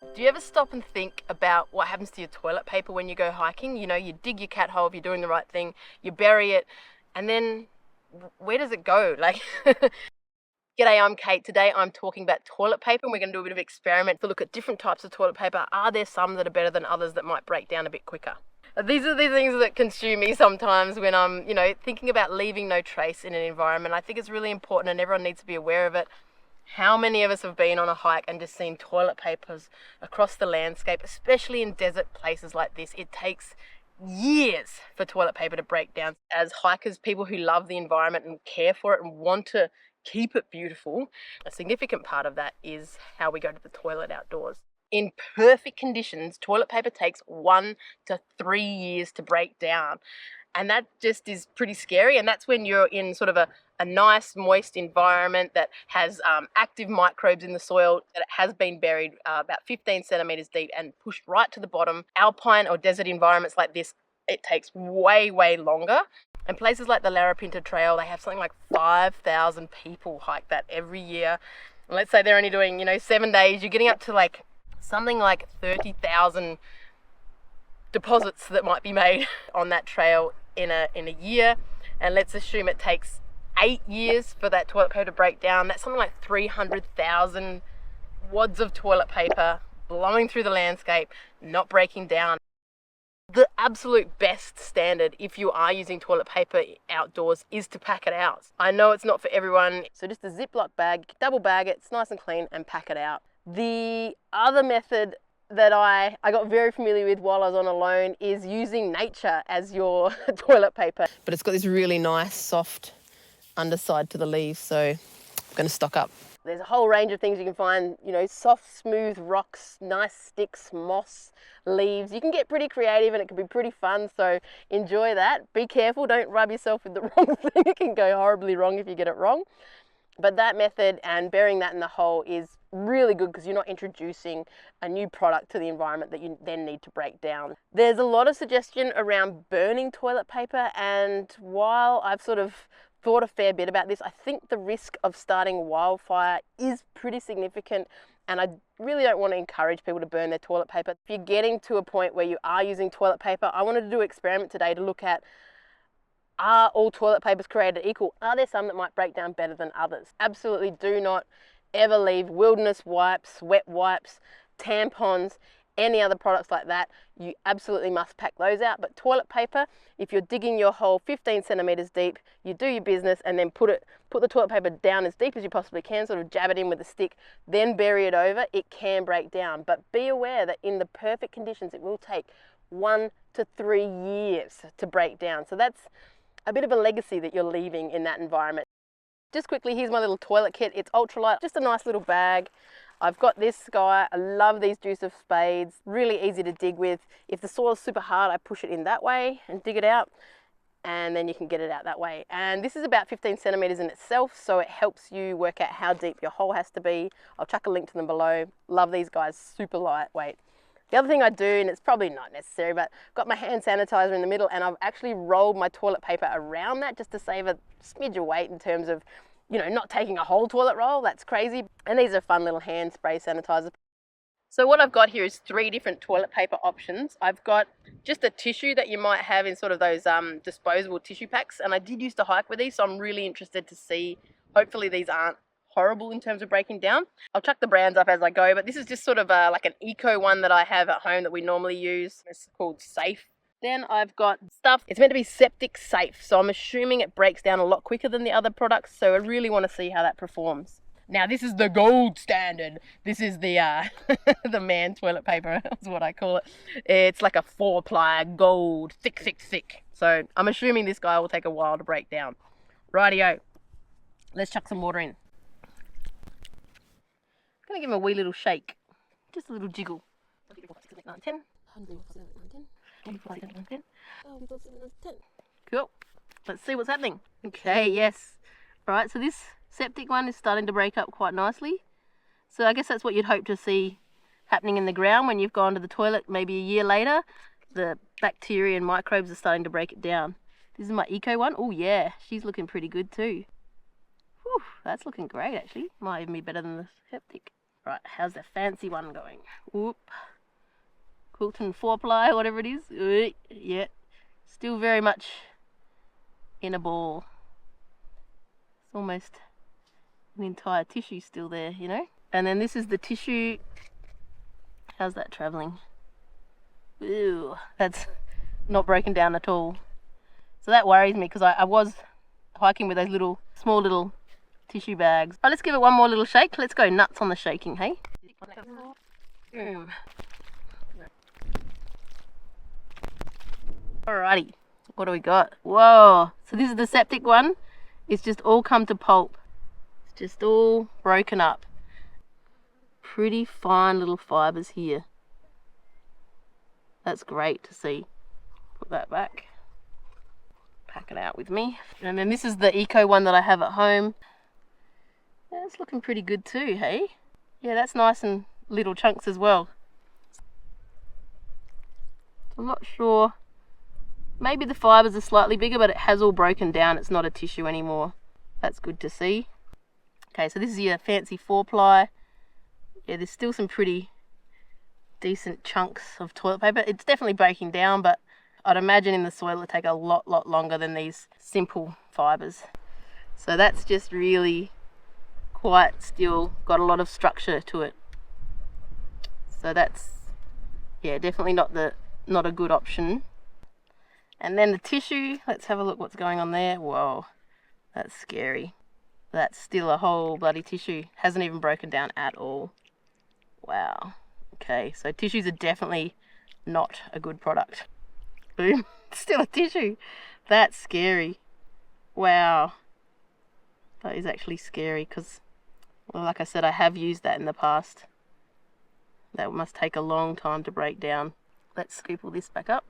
Do you ever stop and think about what happens to your toilet paper when you go hiking? You know, you dig your cat hole if you're doing the right thing, you bury it, and then where does it go? Like, g'day, I'm Kate. Today I'm talking about toilet paper, and we're going to do a bit of experiment to look at different types of toilet paper. Are there some that are better than others that might break down a bit quicker? These are the things that consume me sometimes when I'm, thinking about leaving no trace in an environment. I think it's really important and everyone needs to be aware of it. How many of us have been on a hike and just seen toilet papers across the landscape, especially in desert places like this? It takes years for toilet paper to break down. As hikers, people who love the environment and care for it and want to keep it beautiful, a significant part of that is how we go to the toilet outdoors. In perfect conditions, toilet paper takes 1 to 3 years to break down. And that just is pretty scary. And that's when you're in sort of a nice, moist environment that has active microbes in the soil, that it has been buried about 15 centimeters deep and pushed right to the bottom. Alpine or desert environments like this, it takes way, way longer. And places like the Larapinta Trail, they have something like 5,000 people hike that every year. And let's say they're only doing, 7 days, you're getting up to like something like 30,000 deposits that might be made on that trail in a year. And let's assume it takes 8 years for that toilet paper to break down. That's something like 300,000 wads of toilet paper blowing through the landscape, not breaking down. The absolute best standard if you are using toilet paper outdoors is to pack it out. I know it's not for everyone, so just a Ziploc bag, double bag it, it's nice and clean, and pack it out. The other method that I got very familiar with while I was on alone is using nature as your toilet paper. But it's got this really nice soft underside to the leaves, so I'm going to stock up. There's a whole range of things you can find, soft, smooth rocks, nice sticks, moss, leaves. You can get pretty creative and it can be pretty fun, so enjoy that. Be careful, don't rub yourself with the wrong thing. It can go horribly wrong if you get it wrong. But that method and burying that in the hole is really good because you're not introducing a new product to the environment that you then need to break down. There's a lot of suggestion around burning toilet paper, and while I've sort of thought a fair bit about this, I think the risk of starting wildfire is pretty significant, and I really don't want to encourage people to burn their toilet paper. If you're getting to a point where you are using toilet paper, I wanted to do an experiment today to look at, are all toilet papers created equal? Are there some that might break down better than others? Absolutely do not ever leave wilderness wipes, wet wipes, tampons, any other products like that. You absolutely must pack those out. But toilet paper, if you're digging your hole 15 centimeters deep, you do your business and then put the toilet paper down as deep as you possibly can, sort of jab it in with a stick, then bury it over. It can break down, but be aware that in the perfect conditions, it will take 1 to 3 years to break down. So that's a bit of a legacy that you're leaving in that environment. Just quickly, here's my little toilet kit. It's ultralight, just a nice little bag. I've got this guy. I love these Deuce of Spades, really easy to dig with. If the soil's super hard, I push it in that way and dig it out, and then you can get it out that way. And this is about 15 centimeters in itself, so it helps you work out how deep your hole has to be. I'll chuck a link to them below. Love these guys, super lightweight. The other thing I do, and it's probably not necessary, but I've got my hand sanitizer in the middle, and I've actually rolled my toilet paper around that just to save a smidge of weight in terms of, not taking a whole toilet roll. That's crazy. And these are fun little hand spray sanitizers. So what I've got here is 3 different toilet paper options. I've got just a tissue that you might have in sort of those disposable tissue packs, and I did used to hike with these, so I'm really interested to see. Hopefully these aren't horrible in terms of breaking down. I'll chuck the brands up as I go, but this is just sort of like an eco one that I have at home that we normally use. It's called Safe. Then I've got stuff, it's meant to be septic safe, so I'm assuming it breaks down a lot quicker than the other products, so I really want to see how that performs. Now this is the gold standard. This is the the man toilet paper, is what I call it. It's like a 4-ply gold, thick, thick, thick. So I'm assuming this guy will take a while to break down. Rightio, let's chuck some water in. Gonna give him a wee little shake, just a little jiggle. 10. Cool. Let's see what's happening. Okay, yes. All right, so this septic one is starting to break up quite nicely. So I guess that's what you'd hope to see happening in the ground when you've gone to the toilet maybe a year later. The bacteria and microbes are starting to break it down. This is my eco one. Oh yeah, she's looking pretty good too. Whew, that's looking great actually. Might even be better than the septic. Right, how's the fancy one going? Whoop. Quilton 4-ply, whatever it is. Yeah, still very much in a ball. It's almost an entire tissue still there, you know? And then this is the tissue. How's that traveling? Ooh, that's not broken down at all. So that worries me because I was hiking with those small little tissue bags. Right, let's give it one more little shake. Let's go nuts on the shaking, hey? Alrighty, what do we got? Whoa, so this is the septic one. It's just all come to pulp. It's just all broken up. Pretty fine little fibers here. That's great to see. Put that back. Pack it out with me. And then this is the eco one that I have at home. Yeah, it's looking pretty good too, hey? Yeah, that's nice and little chunks as well. I'm not sure. Maybe the fibers are slightly bigger, but it has all broken down. It's not a tissue anymore. That's good to see. Okay, so this is your fancy 4-ply. Yeah, there's still some pretty decent chunks of toilet paper. It's definitely breaking down, but I'd imagine in the soil it'll take a lot longer than these simple fibers. So that's just really quite still got a lot of structure to it. So that's, yeah, definitely not a good option. And then the tissue, let's have a look what's going on there. Whoa, that's scary. That's still a whole bloody tissue. Hasn't even broken down at all. Wow. Okay, so tissues are definitely not a good product. Boom, still a tissue. That's scary. Wow. That is actually scary because, well, like I said, I have used that in the past. That must take a long time to break down. Let's scoop all this back up.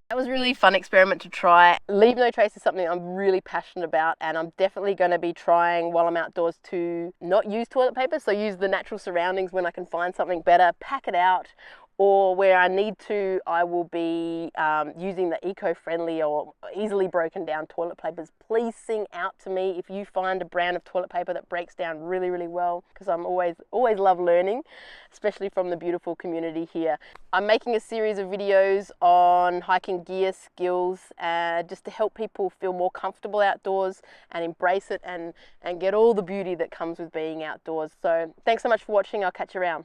That was a really fun experiment to try. Leave no trace is something I'm really passionate about, and I'm definitely going to be trying while I'm outdoors to not use toilet paper, so use the natural surroundings when I can find something better, pack it out, or where I need to, I will be using the eco-friendly or easily broken down toilet papers. Please sing out to me if you find a brand of toilet paper that breaks down really well, because I'm always love learning, especially from the beautiful community here. I'm making a series of videos on hiking gear skills just to help people feel more comfortable outdoors and embrace it and get all the beauty that comes with being outdoors. So thanks so much for watching. I'll catch you around.